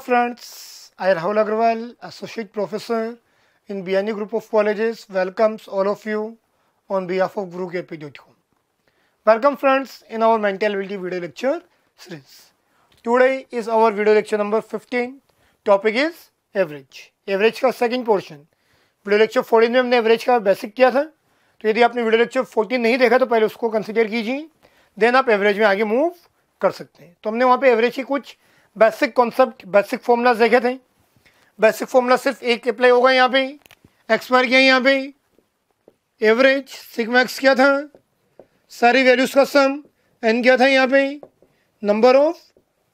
friends, I Rahul Agrawal, Associate Professor in BNE Group of Colleges, welcomes all of you on behalf of GuruKP.com. Welcome friends in our mental ability video lecture series. Today is our video lecture number 15. Topic is average. Average का second portion. Video lecture 14 में हमने average का basic किया था, तो यदि आपने video lecture 14 नहीं देखा तो पहले उसको कंसीडर कीजिए, देन आप एवरेज में आगे मूव कर सकते हैं। तो हमने वहाँ पे एवरेज की कुछ बेसिक कॉन्सेप्ट, बेसिक फॉर्मूलाज देखे थे। बेसिक फॉर्मूला सिर्फ एक अप्लाई होगा यहाँ पे, एक्स बार किया यहाँ पे, एवरेज सिग्मा एक्स क्या था, सारी वैल्यूज का सम, एन क्या था यहाँ पे, नंबर ऑफ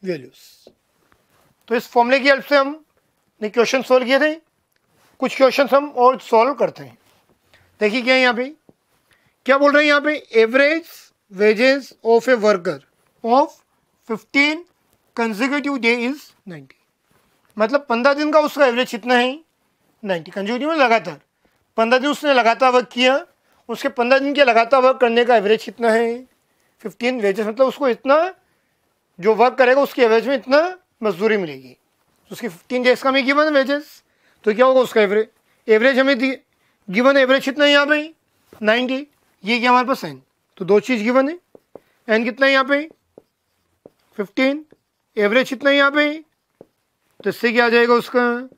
वैल्यूज। तो इस फॉर्मूले की हेल्प से हमने क्वेश्चन सोल्व किए थे। कुछ क्वेश्चन हम और सॉल्व करते हैं। देखिए क्या है यहाँ पे, क्या बोल रहे हैं यहाँ पे, average wages of a worker of 15 consecutive day is 90। मतलब 15 दिन का उसका एवरेज कितना है, 90। कंसेक्यूटिव में लगातार 15 दिन उसने लगातार वर्क किया, उसके 15 दिन के लगातार वर्क करने का एवरेज कितना है, 15 वेजेस। मतलब उसको इतना जो वर्क करेगा उसके एवरेज में इतना मजदूरी मिलेगी, उसकी 15 डेज का में गिवन वेजेस। तो क्या होगा उसका एवरेज, एवरेज हमें गिवन एवरेज कितना है यहाँ पे 90, ये क्या हमारे पास एन, तो दो चीज़ गिवन है, एन कितना है यहाँ पे 15, एवरेज कितना है यहाँ पे, तो इससे क्या आ जाएगा उसका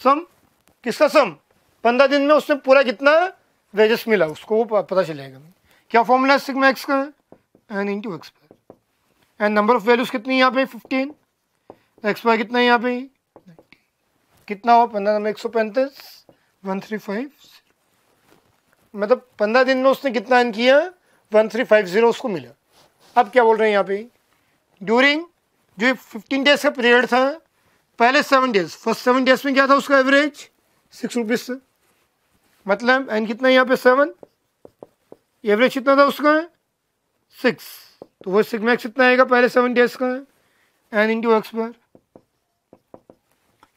सम, किसका सम, 15 दिन में उसने पूरा कितना वेजेस मिला उसको वो पता चलेगा। क्या फॉर्मूला सिग्मा एक्स का, एन इंटू एक्स पर, एन नंबर ऑफ वैल्यूज कितनी है यहाँ पे 15, एक्स पर कितना है यहाँ पे, कितना हो 15 में 135, 1350। मतलब 15 दिन में उसने कितना एन किया, 1350 उसको मिला। अब क्या बोल रहे हैं यहाँ पे, ड्यूरिंग जो 15 डेज का पीरियड था, पहले 7 डेज, फर्स्ट 7 डेज में क्या था उसका एवरेज 6 रुपीज़ से। मतलब एन कितना है यहाँ पे 7, एवरेज कितना था उसका 6, तो वो सिग्मा एक्स कितना आएगा पहले 7 डेज का, एन इंटू एक्स पर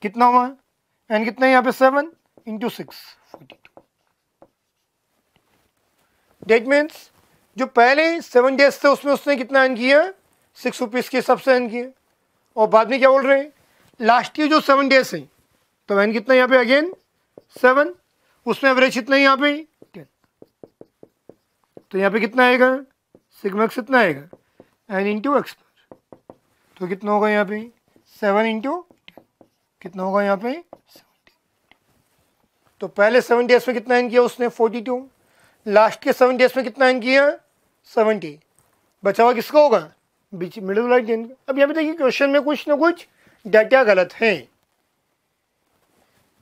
कितना हुआ, एन कितना है यहाँ पे 7 इंटू 6, 42। डेट मीन्स जो पहले 7 डेज थे उसमें उसने कितना एन किया, 6 रुपीज़ के हिसाब से एन किया। और बाद में क्या बोल रहे हैं, लास्ट के जो 7 डेज हैं, तो एन कितना यहाँ पे अगेन 7, उसमें एवरेज कितना है यहाँ पे 10। तो यहाँ पे कितना आएगा, सिग्मा एक्स कितना आएगा, एन इंटू एक्स पर, तो कितना होगा यहाँ पे 7 इंटू, कितना होगा यहाँ पे 70। तो पहले 7 डेज में कितना एन किया उसने 42, लास्ट के 7 डेज में कितना एन किया 70, बचा हुआ किसका होगा, बीच मिडिल वाला 10। अब यहाँ पे देखिए क्वेश्चन में कुछ ना कुछ डाटा गलत है,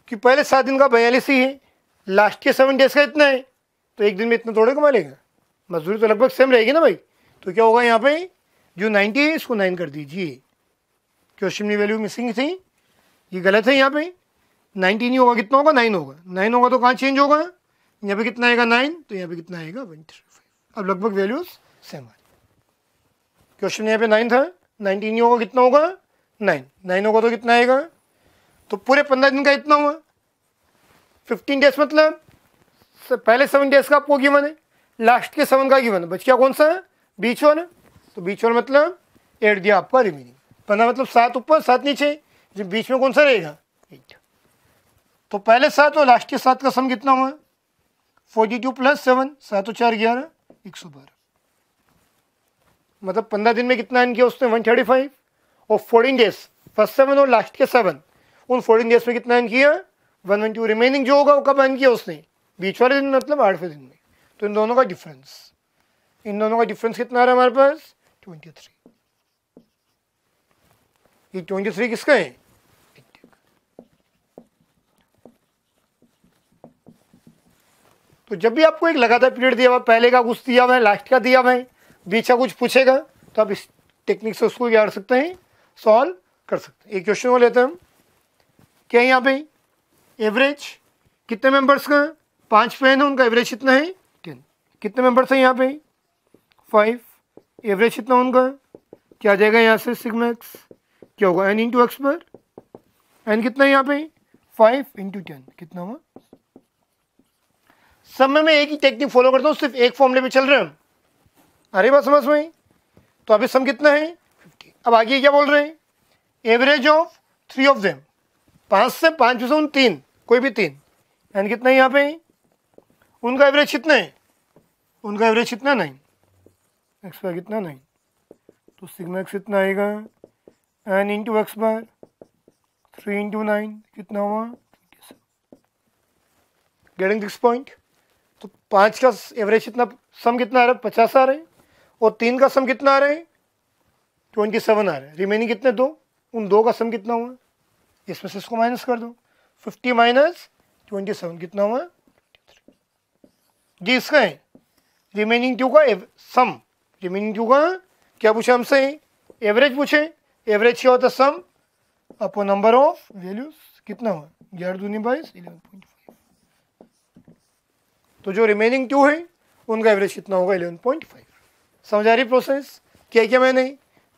कि पहले 7 दिन का 42 ही है, लास्ट के 7 डेज का इतना है, तो एक दिन में इतना थोड़े कमा लेगा, मजदूरी तो लगभग सेम रहेगी ना भाई। तो क्या होगा यहाँ पे, जो 90 है इसको 9 कर दीजिए, क्वेश्चन में वैल्यू मिसिंग थी, ये गलत है। यहाँ पे 90 नहीं होगा, कितना होगा 9 होगा, 9 होगा तो कहाँ चेंज होगा, यहाँ पे कितना आएगा 9, तो यहाँ पे कितना आएगा 135। अब लगभग वैल्यूज सेम आ रही। क्वेश्चन में यहाँ पे 9 था, 90 नहीं होगा, कितना होगा 9, 9 होगा तो कितना आएगा, तो पूरे 15 दिन का इतना हुआ, 15 डेज मतलब पहले 7 डेज का आपको गिवन है, लास्ट के 7 का गिवन है, बच क्या कौन सा है, बीच वाला। तो बीच वाला मतलब 8 दिया आपका रिमेनिंग, 15 मतलब 7 ऊपर 7 नीचे, जो बीच में कौन सा रहेगा 8। तो पहले 7 और लास्ट के 7 का सम कितना हुआ 42 प्लस 7, 7 और 4 11, 112। मतलब 15 दिन में कितना एन किया उसने 135, और 14 डेज फर्स्ट 7 और लास्ट के 7, उन 14 डेज में कितना एन किया 112। रिमेनिंग जो होगा वो कब एन किया उसने, बीच वाले दिन मतलब 8वें दिन में। तो इन दोनों का डिफरेंस, कितना आ रहा है हमारे पास 23। ये 23 किसका है, तो जब भी आपको एक लगातार पीरियड दिया हुआ, पहले का कुछ दिया हुआ है, लास्ट का दिया हुआ है, बीच का कुछ पूछेगा, तो आप इस टेक्निक से उसको क्या कर सकते हैं, सॉल्व कर सकते हैं। एक क्वेश्चन को लेते हैं हम, क्या है यहाँ पे, एवरेज कितने मेंबर्स का, 5 फैन है, उनका एवरेज कितना है 10। कितने मेंबर्स हैं यहाँ पे 5, एवरेज कितना उनका, क्या आ जाएगा यहाँ से सिग्मा एक्स, क्या होगा एन इंटू एक्स पर, एन कितना है यहाँ पे 5 इंटू 10, कितना हुआ। सब में मैं एक ही टेक्निक फॉलो करता हूँ, सिर्फ एक फॉर्मूले पे चल रहे हैं हम, अरे बात समझ में। तो अभी सम कितना है 50। अब आगे क्या बोल रहे हैं, एवरेज ऑफ 3 ऑफ देम, 5 से 5 में से उन 3, कोई भी 3, एंड कितना है यहाँ पे, उनका एवरेज कितना है, उनका एवरेज कितना 9, एक्स बार कितना 9, तो सिग्मा एक्स कितना आएगा, एन इंटू एक्स बार 3 इंटू 9 कितना हुआ, गेटिंग दिस पॉइंट। तो 5 का एवरेज कितना, सम कितना आ रहा है, 50 आ रहे हैं, और 3 का सम कितना आ रहा है, 27 आ रहा है, रिमेनिंग कितने 2, उन 2 का सम कितना हुआ, इसमें से इसको माइनस कर दो, 50 माइनस 27 कितना हुआ, 23 जी। इसका है रिमेनिंग 2 का सम, रिमेनिंग 2 का क्या पूछा हमसे, एवरेज पूछे, एवरेज क्या होता है, सम अपॉन नंबर ऑफ वैल्यूज, कितना हुआ 11 दूनी 22 11.5, तो जो रिमेनिंग 2 है उनका एवरेज कितना होगा 11.5। समझ आ रही प्रोसेस, क्या क्या मैंने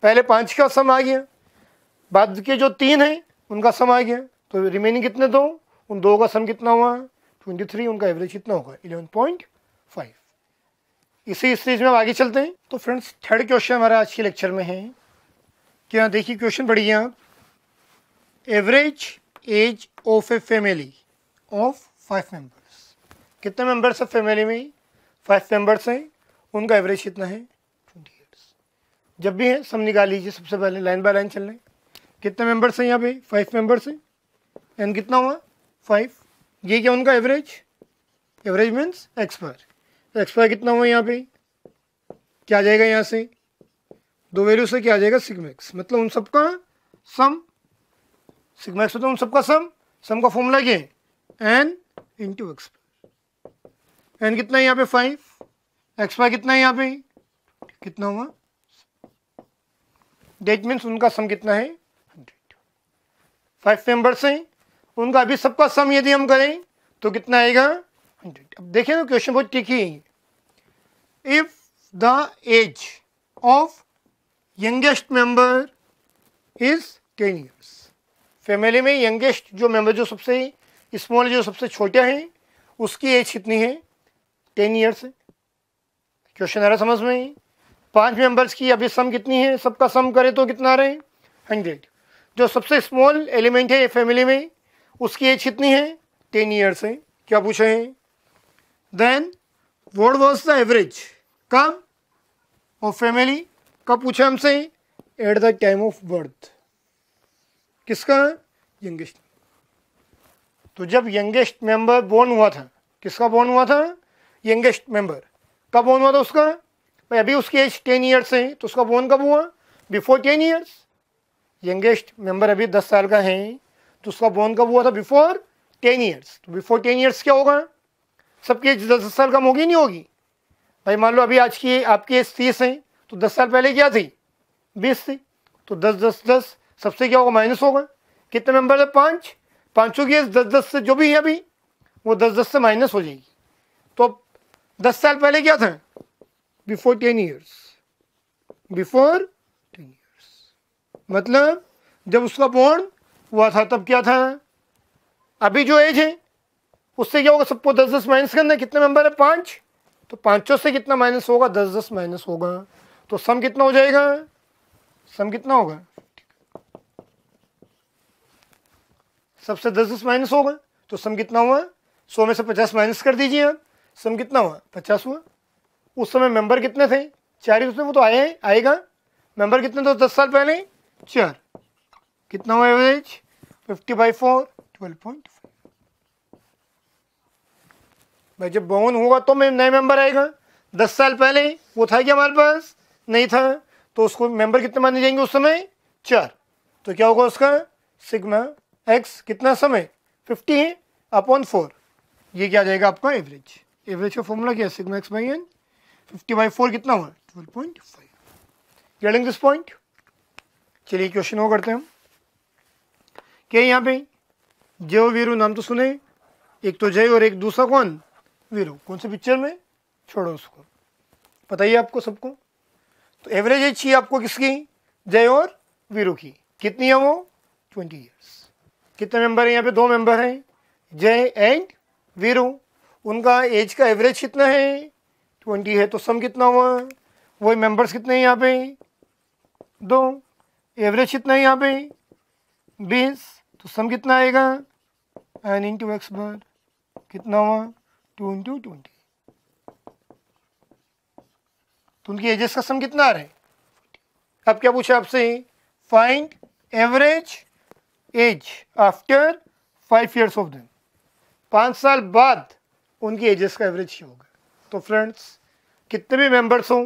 पहले 5 का सम आ गया, बाद के जो 3 हैं उनका सम आ गया, तो रिमेनिंग कितने 2, उन 2 का सम कितना हुआ 23, उनका एवरेज कितना होगा 11.5। इसी स्टेज में हम आगे चलते हैं। तो फ्रेंड्स थर्ड क्वेश्चन हमारा आज के लेक्चर में है, क्या देखिए क्वेश्चन पढ़िए आप, average age of a family of 5 members, कितने मेंबर्स है फैमिली में, 5 मेंबर्स हैं, उनका एवरेज कितना है 20 ईयर्स। जब भी है सम निकाल लीजिए, सबसे पहले लाइन बाय लाइन चल रहे हैं, कितने मेंबर्स हैं यहाँ पे, 5 मेंबर्स हैं, एंड कितना हुआ 5, ये क्या उनका एवरेज, एवरेज मीन्स एक्स पर कितना हुआ यहाँ पे, क्या आ जाएगा यहाँ से 2 वैल्यू से क्या आ जाएगा सिग्मा एक्स, मतलब उन सबका सम, सिग्मा एक्स मतलब उन सबका सम का फॉर्मूला क्या है एन इंटू एक्स, एन कितना है यहाँ पे 5, एक्स वाई कितना है यहाँ पे, कितना हुआ, डेट मीन्स उनका सम कितना है 100। 5 मेंबर्स हैं, उनका अभी सबका सम यदि हम करें तो कितना आएगा 100। अब देखिए ना क्वेश्चन बहुत ट्रिकी है, if the age of youngest member is 10 years, family में यंगेस्ट जो मेंबर, जो सबसे स्मॉल, जो सबसे छोटा है, उसकी एज कितनी है 10 ईयर्स है। क्वेश्चन आ रहा समझ में, 5 मेंबर्स की अभी सम कितनी है, सबका सम करे तो कितना आ रहे हैं 100, जो सबसे स्मॉल एलिमेंट है फैमिली में उसकी एज कितनी है 10 ईयर्स है। क्या पूछा है, then what was the average कब ऑफ फैमिली, कब पूछा हमसे, at the time of birth, किसका, यंगेस्ट। तो जब यंगेस्ट मेंबर बोर्न हुआ था, किसका बोर्न हुआ था, यंगेस्ट मेंबर, कब बोर्न हुआ था उसका, भाई अभी उसकी एज 10 ईयर्स है, तो उसका बोर्न कब हुआ, बिफोर 10 ईयर्स। यंगेस्ट मेंबर अभी 10 साल का है, तो उसका बोर्न कब हुआ था, बिफोर 10 ईयर्स। तो बिफोर 10 ईयर्स क्या होगा, सबकी एज 10 साल कम होगी नहीं होगी, भाई मान लो अभी आज की आपकी एज 30 है, तो 10 साल पहले क्या थी 20 थी, तो 10 10 10 सबसे क्या होगा माइनस होगा, कितने मेंबर है 5, पाँचों की एज 10 10 से जो भी है अभी वो 10 10 से माइनस हो जाएगी। तो 10 साल पहले क्या था, बिफोर 10 ईयर्स, बिफोर 10 ईयर्स, मतलब जब उसका बोर्न हुआ था तब क्या था, अभी जो एज है उससे क्या होगा, सबको 10 10 माइनस करना, कितने मेंबर है 5, तो पाँचों से कितना माइनस होगा 10 10 माइनस होगा, तो सम कितना हो जाएगा, सम कितना होगा, सबसे 10 10 माइनस होगा, तो सम कितना हुआ, 100 में से 50 माइनस कर दीजिए आप, सम कितना हुआ 50 हुआ। उस समय मेंबर कितने थे 4 ही, उसमें वो तो आएगा, मेंबर कितने थे 10 साल पहले 4, कितना हुआ एवरेज 50/4 12.5। भाई जब बोर्न होगा तो नए मेंबर आएगा, 10 साल पहले वो था क्या हमारे पास, नहीं था, तो उसको मेंबर कितने माने जाएंगे उस समय 4, तो क्या होगा उसका सिग्मा एक्स कितना समय 50/4, ये क्या आ जाएगा आपका एवरेज। एवरेज का फॉर्मूला क्या है, सिग्मा एक्स बाई एन, 50/4 कितना हुआ 12.5। Getting this point. चलिए क्वेश्चन वो करते हैं हम, क्या यहाँ पे जय और वीरू नाम तो सुने, एक तो जय और एक दूसरा कौन वीरू, कौन से पिक्चर में, छोड़ो उसको, पता ही आपको सबको। तो एवरेज एज चाहिए आपको किसकी, जय और वीरू की, कितनी है वो 20 ईयर्स। कितने मेंबर हैं यहाँ पे, 2 मेंबर हैं जय एंड वीरू, उनका एज का एवरेज कितना है 20 है, तो सम कितना हुआ, वही मेंबर्स कितने हैं यहाँ पे 2, एवरेज कितना है यहाँ पे 20, तो सम कितना आएगा n इंटू एक्स बार कितना हुआ 2 इंटू 20। तो उनकी एजेस का सम कितना आ रहा है। अब क्या पूछा आपसे, find average age after 5 years of them. 5 साल बाद उनकी एजेस का एवरेज ही होगा। तो फ्रेंड्स कितने भी मेंबर्स हों,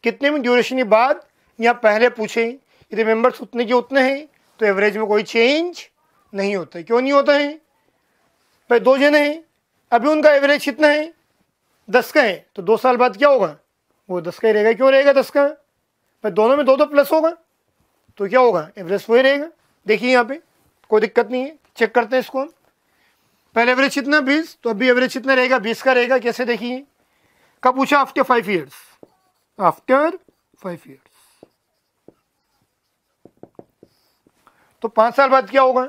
कितने भी ड्यूरेशन के बाद या पहले पूछें, यदि मेंबर्स उतने के उतने हैं तो एवरेज में कोई चेंज नहीं होता है। क्यों नहीं होता है भाई, 2 जने हैं, अभी उनका एवरेज कितना है 10 का है, तो 2 साल बाद क्या होगा वो 10 का ही रहेगा। क्यों रहेगा 10 का भाई, दोनों में 2 प्लस होगा तो क्या होगा एवरेज वही रहेगा। देखिए यहाँ पे कोई दिक्कत नहीं है, चेक करते हैं इसको हम। पहले एवरेज कितना 20, तो अभी एवरेज कितना रहेगा 20 का रहेगा। कैसे देखिए, कब पूछा आफ्टर 5 years, आफ्टर 5 years। तो 5 साल बाद क्या होगा,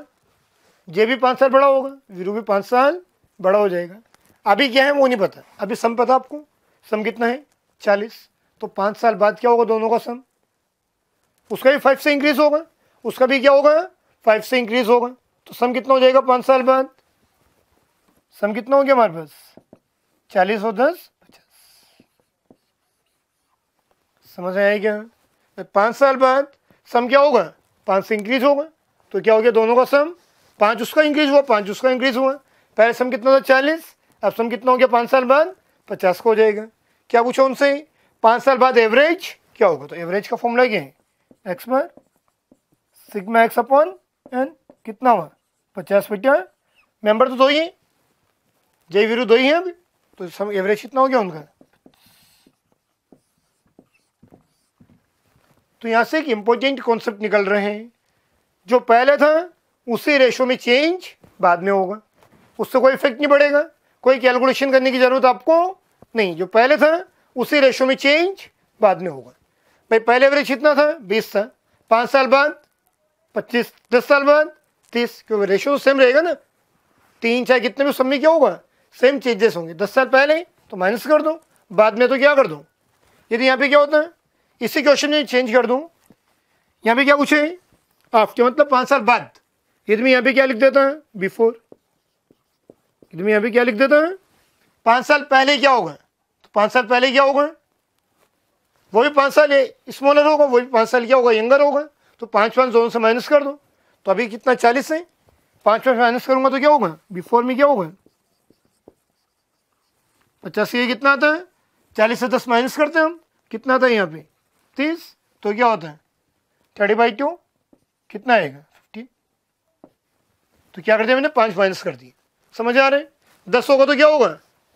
जे भी 5 साल बड़ा होगा, वीरू भी 5 साल बड़ा हो जाएगा। अभी क्या है वो नहीं पता, अभी सम पता आपको, सम कितना है 40। तो 5 साल बाद क्या होगा दोनों का सम, उसका भी 5 से इंक्रीज होगा, उसका भी क्या होगा 5 से इंक्रीज होगा। तो सम कितना हो जाएगा 5 साल बाद, सम कितना हो गया हमारे पास 40 और 10 50। समझ आया क्या। 5 साल बाद सम क्या होगा 5 से इंक्रीज होगा। तो क्या हो गया दोनों का सम, 5 उसका इंक्रीज हुआ 5 उसका इंक्रीज हुआ। पहले सम कितना था 40, अब सम कितना हो गया 5 साल बाद 50 का हो जाएगा। क्या पूछा उनसे, 5 साल बाद एवरेज क्या होगा। तो एवरेज का फॉर्मूला क्या है, एक्स बार सिग्मा एक्स अपॉन एन, कितना हुआ 50 बटा, मेंबर तो 2 ही है, जय वीरू 2 ही है अभी, तो सम एवरेज कितना हो गया उनका। तो यहां से एक इंपॉर्टेंट कॉन्सेप्ट निकल रहे हैं, जो पहले था उसी रेशो में चेंज बाद में होगा, उससे कोई इफेक्ट नहीं पड़ेगा, कोई कैलकुलेशन करने की जरूरत आपको नहीं। जो पहले था उसी रेशो में चेंज बाद में होगा। भाई पहले एवरेज कितना था 20 था, 5 साल बाद 25, 10 साल बाद 30, क्योंकि रेशो तो सेम रहेगा ना, 3 चाहे कितने भी सब में क्या होगा सेम चेंजेस होंगे। 10 साल पहले तो माइनस कर दो, बाद में तो क्या कर दो। यदि यहाँ पे क्या होता है, इसी क्वेश्चन में चेंज कर दूँ, यहाँ पे क्या पूछे आफ्टर मतलब 5 साल बाद, यदि मैं यहाँ पे क्या लिख देता है बिफोर, यदि मैं यहाँ पे क्या लिख देता है 5 साल पहले क्या होगा, तो 5 साल पहले क्या होगा वो भी 5 साल स्मॉलर होगा, वो भी 5 साल क्या होगा यंगर होगा। तो 5 दोनों से माइनस कर दो, तो अभी कितना 40 है, 5 माइनस करूंगा तो क्या होगा बिफोर में क्या होगा 50। ये कितना आता है 40 से 10 माइनस करते हैं हम, कितना आता है यहाँ पे 30, तो क्या होता है 30/2 कितना आएगा 50। तो क्या कर दिया मैंने 5 माइनस कर दिए, समझ आ रहे हैं। 10 होगा तो क्या होगा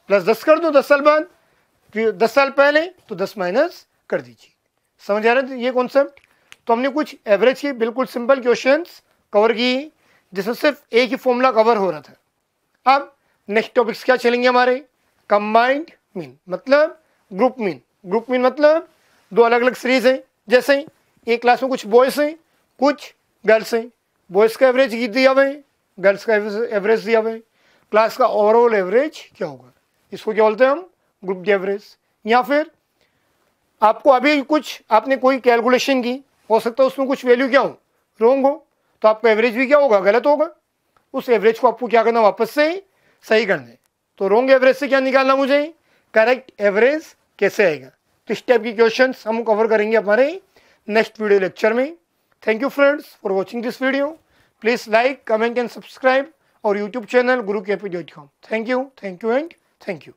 प्लस 10 कर दो 10 साल बाद, फिर 10 साल पहले तो 10 माइनस कर दीजिए। समझ आ रहे थे ये कॉन्सेप्ट। तो हमने कुछ एवरेज की बिल्कुल सिंपल क्वेश्चंस कवर की, जिसमें सिर्फ एक ही फॉर्मूला कवर हो रहा था। अब नेक्स्ट टॉपिक्स क्या चलेंगे हमारे, कंबाइंड मीन मतलब ग्रुप मीन। ग्रुप मीन मतलब 2 अलग अलग सीरीज हैं, जैसे एक क्लास में कुछ बॉयज़ हैं कुछ गर्ल्स हैं, बॉयज़ का एवरेज दिया हुआ है, गर्ल्स का एवरेज दिया हुआ है, क्लास का ओवरऑल एवरेज क्या होगा, इसको क्या बोलते हैं हम ग्रुप एवरेज। या फिर आपको अभी कुछ आपने कोई कैलकुलेशन की, हो सकता है उसमें कुछ वैल्यू क्या हो रॉन्ग हो, तो आपका एवरेज भी क्या होगा गलत होगा, उस एवरेज को आपको क्या करना वापस से सही करना है। तो रॉन्ग एवरेज से क्या निकालना मुझे, करेक्ट एवरेज कैसे आएगा। तो इस टाइप की क्वेश्चंस हम कवर करेंगे हमारे नेक्स्ट वीडियो लेक्चर में। Thank you friends for watching this video. Please like comment and subscribe और YouTube channel gurukepi.com। Thank you and thank you.